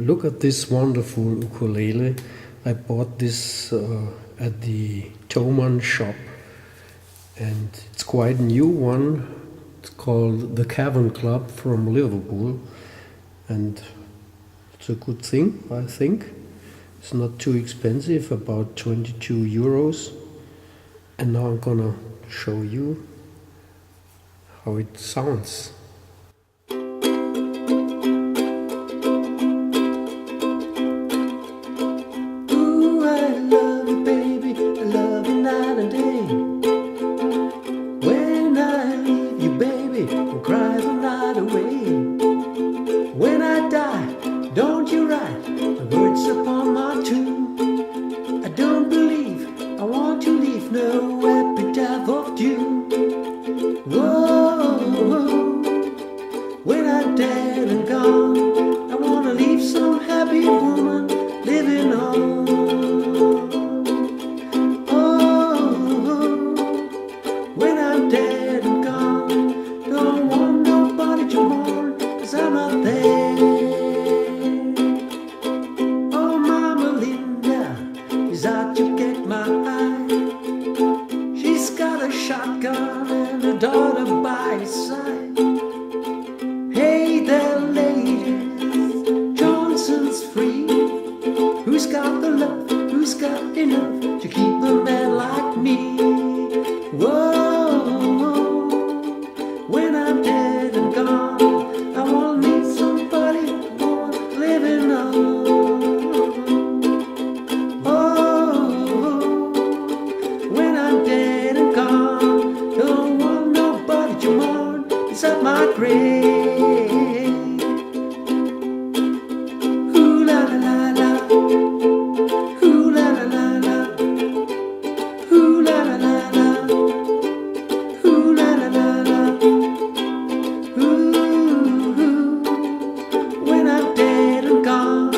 Look at this wonderful ukulele. I bought this at the Thomann shop, and it's quite a new one. It's called the Cavern Club from Liverpool, and it's a good thing, I think. It's not too expensive, about 22 euros. And now I'm gonna show you how it sounds. When I die, don't you write the words upon my tomb. I don't believe I want to leave no epitaph of doom. Whoa, when I'm dead and gone, I want to leave some happy woman living on. Oh, when I'm dead and gone, don't want nobody to mourn, 'cause I'm not there. Oh, Mama Linda is out to get my eye. She's got a shotgun and a daughter by his side. Hey there, ladies, Johnson's free. Who's got the love? Who's got enough to keep a man like me? Whoa, when I'm dead and gone, I wanna meet somebody more living on. Oh, when I'm dead and gone, don't want nobody to mourn beside my grave. Ooh la la la la, ooh la la la la, ooh la la la la, ooh la la la la. When I'm dead and gone,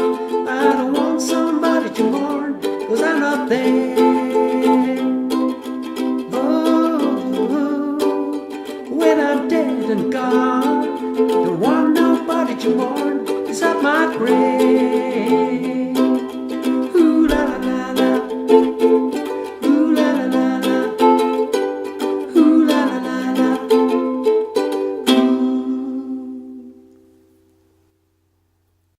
I don't want somebody to mourn, 'cause I'm not there. Oh, when I'm dead and gone, don't want nobody to mourn beside my grave.